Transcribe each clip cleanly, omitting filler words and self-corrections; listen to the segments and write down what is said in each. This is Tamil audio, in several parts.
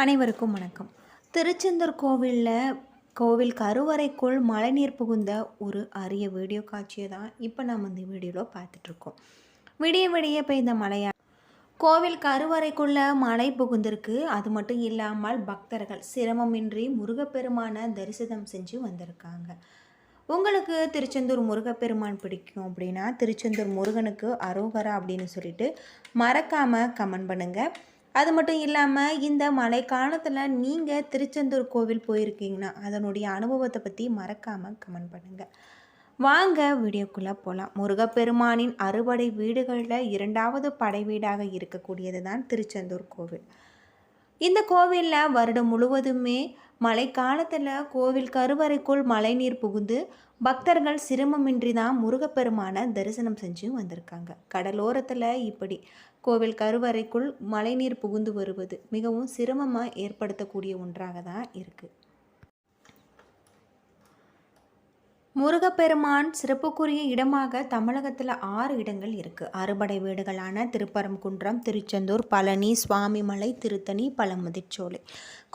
அனைவருக்கும் வணக்கம். திருச்செந்தூர் கோவில் கருவறைக்குள் மழைநீர் புகுந்த ஒரு அரிய வீடியோ காட்சியை தான் இப்போ நம்ம இந்த வீடியோவில் பார்த்துட்ருக்கோம். விடிய விடிய பெய்த மழையால் கோவில் கருவறைக்குள்ள மழை புகுந்திருக்கு. அது மட்டும் இல்லாமல் பக்தர்கள் சிரமமின்றி முருகப்பெருமான தரிசனம் செஞ்சு வந்திருக்காங்க. உங்களுக்கு திருச்செந்தூர் முருகப்பெருமான் பிடிக்கும் அப்படின்னா திருச்செந்தூர் முருகனுக்கு அரோகரா அப்படின்னு சொல்லிட்டு மறக்காமல் கமெண்ட் பண்ணுங்கள். அது மட்டும் இல்லாமல் இந்த மழை காலத்தில் நீங்கள் திருச்செந்தூர் கோவில் போயிருக்கீங்கன்னா அதனுடைய அனுபவத்தை பற்றி மறக்காமல் கமெண்ட் பண்ணுங்கள். வாங்க வீடியோக்குள்ளே போகலாம். முருகப்பெருமானின் அறுபடை வீடுகளில் இரண்டாவது படை வீடாக இருக்கக்கூடியது தான் திருச்செந்தூர் கோவில். இந்த கோவிலில் வருடம் முழுவதுமே மழை காலத்தில் கோவில் கருவறைக்குள் மழைநீர் புகுந்து பக்தர்கள் சிரமமின்றி தான் முருகப்பெருமான தரிசனம் செஞ்சு வந்திருக்காங்க. கடலோரத்தில் இப்படி கோவில் கருவறைக்குள் மழைநீர் புகுந்து வருவது மிகவும் சிரமமாக ஏற்படுத்தக்கூடிய ஒன்றாக தான் இருக்குது. முருகப்பெருமான் சிறப்புக்குரிய இடமாக தமிழகத்தில் 6 இடங்கள் இருக்குது. அறுபடை வீடுகளான திருப்பரங்குன்றம், திருச்செந்தூர், பழனி, சுவாமிமலை, திருத்தணி, பழமுதிர்ச்சோலை.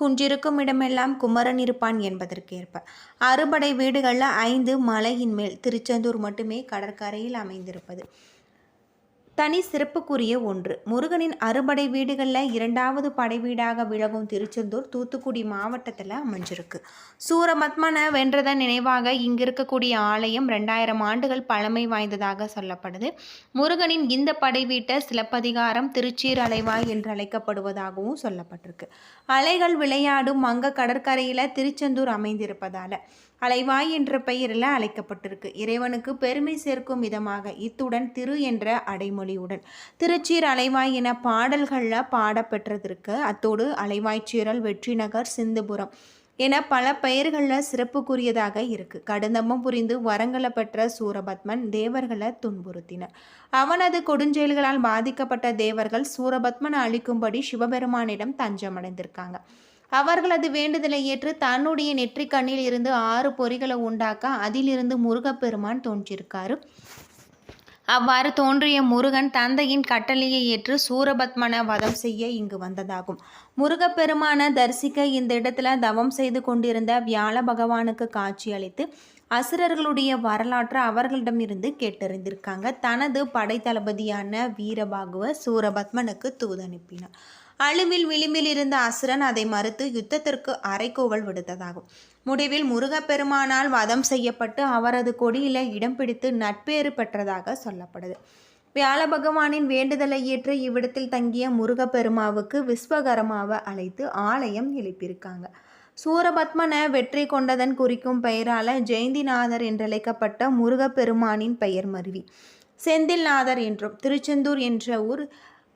குன்றிருக்கும் இடமெல்லாம் குமரன் இருப்பான் என்பதற்கேற்ப அறுபடை வீடுகளில் 5 மலையின் மேல் திருச்செந்தூர் மட்டுமே கடற்கரையில் அமைந்திருப்பது தனி சிறப்புக்குரிய ஒன்று. முருகனின் அறுபடை வீடுகளில் இரண்டாவது படை வீடாக விளங்கும் திருச்செந்தூர் தூத்துக்குடி மாவட்டத்தில் அமைஞ்சிருக்கு. சூரபத்மனை வென்றதன் நினைவாக இங்கு இருக்கக்கூடிய ஆலயம் 2000 ஆண்டுகள் பழமை வாய்ந்ததாக சொல்லப்படுது. முருகனின் இந்த படை வீட்டை சிலப்பதிகாரம் திருச்சீர் அலைவாய் என்று அழைக்கப்படுவதாகவும் சொல்லப்பட்டிருக்கு. அலைகள் விளையாடும் வங்க கடற்கரையில் திருச்செந்தூர் அமைந்திருப்பதால் அலைவாய் என்ற பெயரில் அழைக்கப்பட்டிருக்கு. இறைவனுக்கு பெருமை சேர்க்கும் விதமாக இத்துடன் திரு என்ற அடைமொழியுடன் திருச்சீர் அலைவாய் என பாடல்களில் பாடப்பெற்றதற்கு அத்தோடு அலைவாய்ச்சீரல், வெற்றிநகர், சிந்துபுரம் என பல பெயர்களில் சிறப்புக்குரியதாக இருக்கு. கடுந்தம்பம் புரிந்து வரங்களை பெற்ற சூரபத்மன் தேவர்களை துன்புறுத்தினர். அவனது கொடுஞ்செயல்களால் பாதிக்கப்பட்ட தேவர்கள் சூரபத்மனை அழிக்கும்படி சிவபெருமானிடம் தஞ்சமடைந்திருக்காங்க. அவர்களது வேண்டுதலை ஏற்று தன்னுடைய நெற்றி கண்ணில் இருந்து 6 பொறிகளை உண்டாக்க அதிலிருந்து முருகப்பெருமான் தோன்றியிருக்காரு. அவ்வாறு தோன்றிய முருகன் தந்தையின் கட்டளையை ஏற்று சூரபத்மனை வதம் செய்ய இங்கு வந்ததாகும். முருகப்பெருமான தரிசிக்க இந்த இடத்துல தவம் செய்து கொண்டிருந்த வியாழ பகவானுக்கு காட்சி அளித்து அசுரர்களுடைய வரலாற்றை அவர்களிடமிருந்து கேட்டறிந்திருக்காங்க. தனது படைத்தளபதியான வீரபாகுவ சூரபத்மனுக்கு தூதனுப்பினார். அழுவில் விளிம்பில் இருந்த அசுரன் அதை மறுத்து யுத்தத்திற்கு அரைக்கோவல் விடுத்ததாகும். முடிவில் முருகப்பெருமானால் வதம் செய்யப்பட்டு அவரது கொடியில இடம் பிடித்து நட்பேறு பெற்றதாக சொல்லப்படுது. வியாழ பகவானின் வேண்டுதலை ஏற்று இவ்விடத்தில் தங்கிய முருகப்பெருமாவுக்கு விஸ்வகரமாவை அழைத்து ஆலயம் எழுப்பியிருக்காங்க. சூரபத்மனை வெற்றி கொண்டதன் குறிக்கும் பெயரால ஜெயந்திநாதர் என்றழைக்கப்பட்ட முருகப்பெருமானின் பெயர் மருவி செந்தில்நாதர் என்றும் திருச்செந்தூர் என்ற ஊர்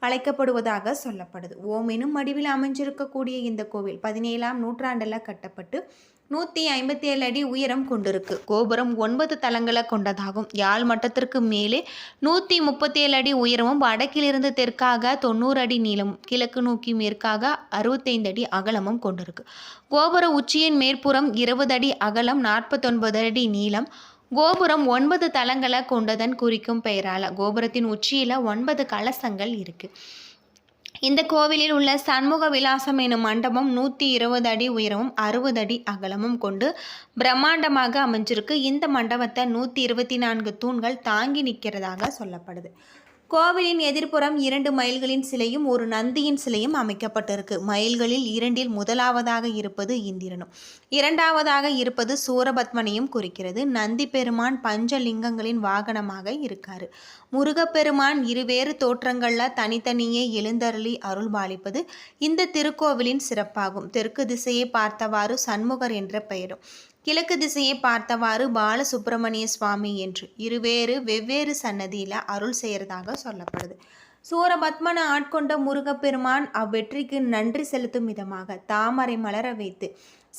அழைக்கப்படுவதாக சொல்லப்படுது. ஓம் எனும் வடிவில் அமைஞ்சிருக்கக்கூடிய இந்த கோவில் 17ஆம் நூற்றாண்டில் கட்டப்பட்டு 157 அடி உயரம் கொண்டிருக்கு. கோபுரம் 9 தளங்களை கொண்டதாகும். யாழ் மட்டத்திற்கு மேலே 137 அடி உயரமும் வடக்கிலிருந்து தெற்காக 90 அடி நீளமும் கிழக்கு நோக்கி மேற்காக 65 அடி அகலமும் கொண்டிருக்கு. கோபுர உச்சியின் மேற்புறம் 20 அடி அகலம் 49 அடி நீளம். கோபுரம் 9 தளங்களை கொண்டதன் குறிக்கும் பெயரால் கோபுரத்தின் உச்சியில் 9 கலசங்கள் இருக்கு. இந்த கோவிலில் உள்ள சண்முக விலாசம் எனும் மண்டபம் 120 அடி உயரமும் 60 அடி அகலமும் கொண்டு பிரம்மாண்டமாக அமைஞ்சிருக்கு. இந்த மண்டபத்தை 124 தூண்கள் தாங்கி நிற்கிறதாக சொல்லப்படுது. கோவிலின் எதிர்ப்புறம் 2 மயில்களின் சிலையும் ஒரு நந்தியின் சிலையும் அமைக்கப்பட்டிருக்கு. மயில்களில் 2இல் முதலாவதாக இருப்பது இந்திரனும் இரண்டாவதாக இருப்பது சூரபத்மனையும் குறிக்கிறது. நந்தி பெருமான் பஞ்சலிங்கங்களின் வாகனமாக இருக்காரு. முருகப்பெருமான் இருவேறு தோற்றங்களில் தனித்தனியே எழுந்தருளி அருள்பாலிப்பது இந்த திருக்கோவிலின் சிறப்பாகும். தெற்கு திசையை பார்த்தவாறு சண்முகர் என்ற பெயரும் கிழக்கு திசையை பார்த்தவாறு பாலசுப்பிரமணிய சுவாமி என்று வெவ்வேறு சன்னதியில் அருள் செய்கிறதாக சொல்லப்படுது. சூரபத்மனை ஆட்கொண்ட முருகப்பெருமான் அவ்வெற்றிக்கு நன்றி செலுத்தும் விதமாக தாமரை மலர வைத்து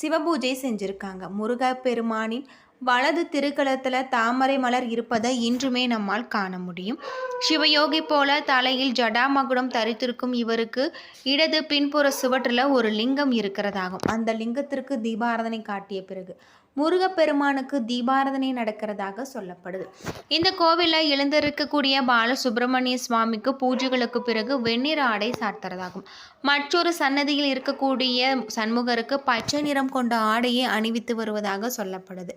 சிவபூஜை செஞ்சுருக்காங்க. முருகப்பெருமானின் வலது திருக்கலத்தில் தாமரை மலர் இருப்பதை இன்றுமே நம்மால் காண முடியும். சிவயோகி போல தலையில் ஜடாமகுடம் தரித்திருக்கும் இவருக்கு இடது பின்புற சுவற்றில் ஒரு லிங்கம் இருக்கிறதாகும். அந்த லிங்கத்திற்கு தீபாராதனை காட்டிய பிறகு முருகப்பெருமானுக்கு தீபாராதனை நடக்கிறதாக சொல்லப்படுது. இந்த கோவிலில் எழுந்திருக்கக்கூடிய பாலசுப்பிரமணிய சுவாமிக்கு பூஜைகளுக்கு பிறகு வெண்ணிற ஆடை சார்த்துறதாகும். மற்றொரு சன்னதியில் இருக்கக்கூடிய சண்முகருக்கு பச்சை நிறம் கொண்ட ஆடையை அணிவித்து வருவதாக சொல்லப்படுது.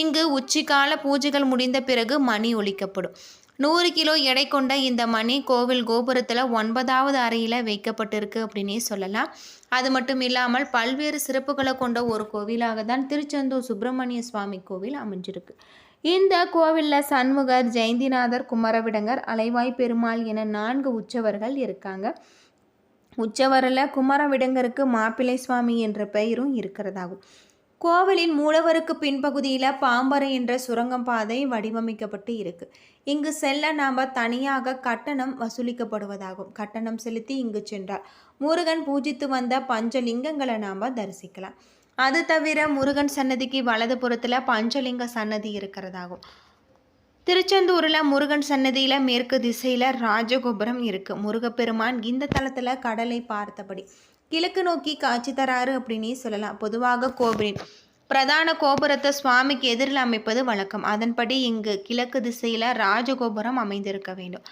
இங்கு உச்சிக்கால பூஜைகள் முடிந்த பிறகு மணி ஒலிக்கப்படும். 100 கிலோ எடை கொண்ட இந்த மணி கோவில் கோபுரத்தில் 9வது அறையில் வைக்கப்பட்டிருக்கு அப்படின்னே சொல்லலாம். அது மட்டும் இல்லாமல் பல்வேறு சிறப்புகளை கொண்ட ஒரு கோவிலாக தான் திருச்செந்தூர் சுப்பிரமணிய சுவாமி கோவில் அமைஞ்சிருக்கு. இந்த கோவிலில் சண்முகர், ஜெயந்திநாதர், குமரவிடங்கர், அலைவாய் பெருமாள் என 4 உற்சவர்கள் இருக்காங்க. உற்சவரில் குமரவிடங்கருக்கு மாப்பிள்ளை சுவாமி என்ற பெயரும் இருக்கிறதாகும். கோவிலின் மூலவருக்கு பின்பகுதியில் பாம்பறை என்ற சுரங்கம் பாதை வடிவமைக்கப்பட்டு இருக்கு. இங்கு செல்ல நாம் தனியாக கட்டணம் வசூலிக்கப்படுவதாகும். கட்டணம் செலுத்தி இங்கு சென்றால் முருகன் பூஜித்து வந்த பஞ்சலிங்கங்களை நாம் தரிசிக்கலாம். அது தவிர முருகன் சன்னதிக்கு வலது புறத்தில் பஞ்சலிங்க சன்னதி இருக்கிறதாகும். திருச்செந்தூரில் முருகன் சன்னதியில் மேற்கு திசையில் ராஜகோபுரம் இருக்குது. முருகப்பெருமான் இந்த தளத்தில் கடலை பார்த்தபடி கிழக்கு நோக்கி காட்சி தராரு அப்படின்னே சொல்லலாம். பொதுவாக கோவிலின் பிரதான கோபுரத்தை சுவாமிக்கு எதிரில் அமைப்பது வழக்கம். அதன்படி இங்கு கிழக்கு திசையில் ராஜகோபுரம் அமைந்திருக்க வேண்டும்.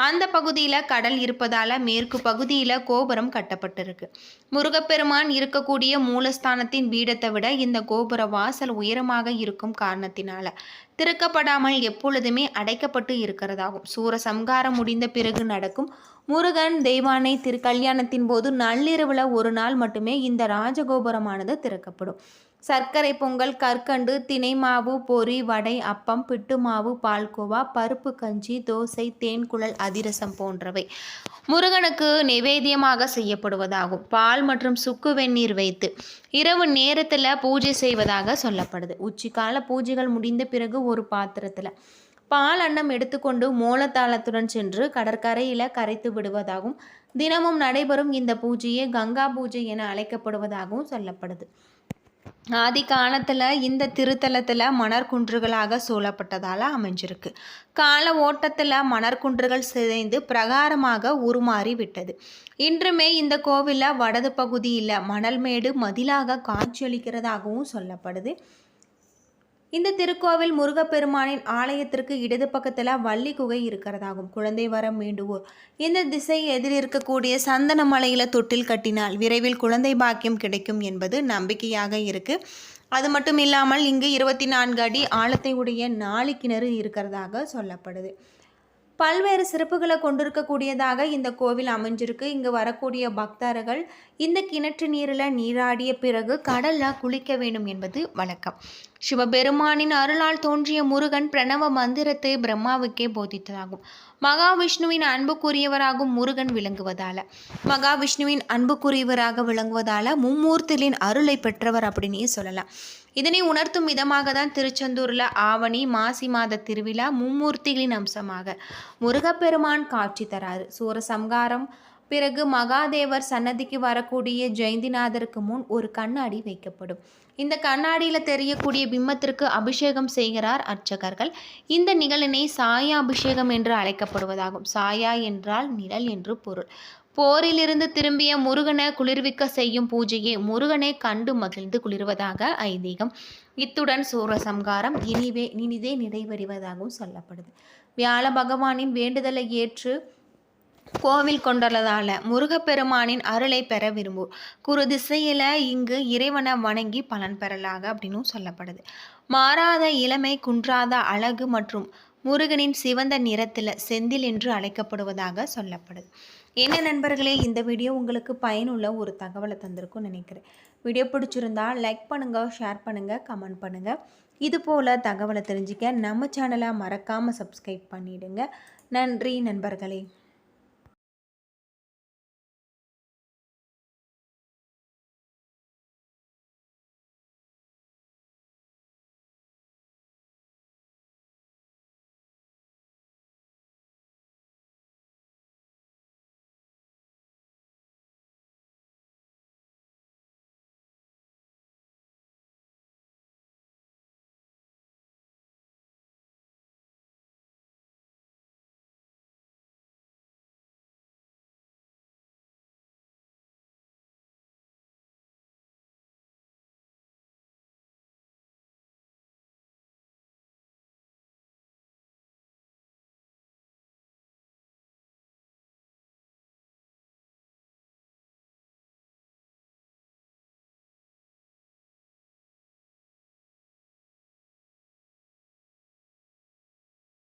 அந்த பகுதியில் கடல் இருப்பதால் மேற்கு பகுதியில் கோபுரம் கட்டப்பட்டிருக்கு. முருகப்பெருமான் இருக்கக்கூடிய மூலஸ்தானத்தின் பீடத்தை விட இந்த கோபுர வாசல் உயரமாக இருக்கும் காரணத்தினால திறக்கப்படாமல் எப்பொழுதுமே அடைக்கப்பட்டு இருக்கிறதாகும். சூரசம்காரம் முடிந்த பிறகு நடக்கும் முருகன் தெய்வானை திருக்கல்யாணத்தின் போது நள்ளிரவில் ஒரு நாள் மட்டுமே இந்த ராஜகோபுரமானது திறக்கப்படும். சர்க்கரை பொங்கல், கற்கண்டு, தினை மாவு, பொரி, வடை, அப்பம், பிட்டு மாவு, பால்கோவா, பருப்பு கஞ்சி, தோசை, தேன்குழல், அதிரசம் போன்றவை முருகனுக்கு நிவேத்தியமாக செய்யப்படுவதாகும். பால் மற்றும் சுக்கு வெந்நீர் வைத்து இரவு நேரத்தில் பூஜை செய்வதாக சொல்லப்படுது. உச்சிக்கால பூஜைகள் முடிந்த பிறகு ஒரு பாத்திரத்தில் பால் அன்னம் எடுத்துக்கொண்டு மோளத்தாளத்துடன் சென்று கடற்கரையில் கரைத்து விடுவதாகவும் தினமும் நடைபெறும் இந்த பூஜையே கங்கா பூஜை என அழைக்கப்படுவதாகவும் சொல்லப்படுது. ஆதி காலத்தில் இந்த திருத்தலத்தில் மணற்குன்றுகளாக சூழப்பட்டதால் அமைஞ்சிருக்கு. கால ஓட்டத்தில் மணற்குன்றுகள் சிதைந்து பிரகாரமாக உருமாறி விட்டது. இன்றுமே இந்த கோவிலில் வடது பகுதியில் மணல்மேடு மதிலாக காட்சியளிக்கிறதாகவும் சொல்லப்படுது. இந்த திருக்கோவில் முருகப்பெருமானின் ஆலயத்திற்கு இடது பக்கத்தில் வள்ளி குகை இருக்கிறதாகும். குழந்தை வரம் வேண்டுவோர் இந்த திசை எதிர் இருக்கக்கூடிய சந்தன மலையில் தொட்டில் கட்டினால் விரைவில் குழந்தை பாக்கியம் கிடைக்கும் என்பது நம்பிக்கையாக இருக்கு. அது மட்டும் இல்லாமல் இங்கு 24 அடி ஆழத்தை உடைய 4 கிணறு இருக்கிறதாக சொல்லப்படுது. பல்வேறு சிறப்புகளை கொண்டிருக்கக்கூடியதாக இந்த கோவில் அமைஞ்சிருக்கு. இங்கு வரக்கூடிய பக்தர்கள் இந்த கிணற்று நீரில் நீராடிய பிறகு கடலில் குளிக்க வேண்டும் என்பது வழக்கம். சிவபெருமானின் அருளால் தோன்றிய முருகன் பிரணவ மந்திரத்தை பிரம்மாவுக்கே போதித்ததாகும். மகாவிஷ்ணுவின் அன்புக்குரியவராகும் முருகன் மகாவிஷ்ணுவின் விளங்குவதால மும்மூர்த்திகளின் அருளை பெற்றவர் அப்படின்னே சொல்லலாம். இதனை உணர்த்தும் விதமாக தான் திருச்செந்தூரில் ஆவணி மாசி மாத திருவிழா மும்மூர்த்திகளின் அம்சமாக முருகப்பெருமான் காட்சி தராரு. சூரசம்காரம் பிறகு மகாதேவர் சன்னதிக்கு வரக்கூடிய ஜெயந்திநாதருக்கு முன் ஒரு கண்ணாடி வைக்கப்படும். இந்த கண்ணாடியில் தெரியக்கூடிய பிம்பத்திற்கு அபிஷேகம் செய்கிறார் அர்ச்சகர்கள். இந்த நிகழ்வினை சாயா அபிஷேகம் என்று அழைக்கப்படுவதாகும். சாயா என்றால் நிழல் என்று பொருள். போரிலிருந்து திரும்பிய முருகனை குளிர்விக்க செய்யும் பூஜையை முருகனை கண்டு மகிழ்ந்து குளிர்வதாக ஐதீகம். இத்துடன் சூரசம்காரம் இனிதே நிறைவடைவதாகவும் சொல்லப்படுது. வியாழ பகவானின் வேண்டுதலை ஏற்று கோவில் கொண்டுள்ளதால முருகப்பெருமானின் அருளை பெற விரும்பும் குரு திசையில இங்கு இறைவனை வணங்கி பலன் பெறலாக அப்படின்னு சொல்லப்படுது. மாறாத இளமை, குன்றாத அழகு மற்றும் முருகனின் சிவந்த நிறத்தில் செந்தில் என்று அழைக்கப்படுவதாக சொல்லப்படுது. என்ன நண்பர்களே, இந்த வீடியோ உங்களுக்கு பயனுள்ள ஒரு தகவலை தந்திருக்கும்னு நினைக்கிறேன். வீடியோ பிடிச்சிருந்தா லைக் பண்ணுங்கள், ஷேர் பண்ணுங்கள், கமெண்ட் பண்ணுங்கள். இது போல் தகவலை தெரிஞ்சுக்க நம்ம சேனலை மறக்காமல் சப்ஸ்கிரைப் பண்ணிவிடுங்க. நன்றி நண்பர்களே.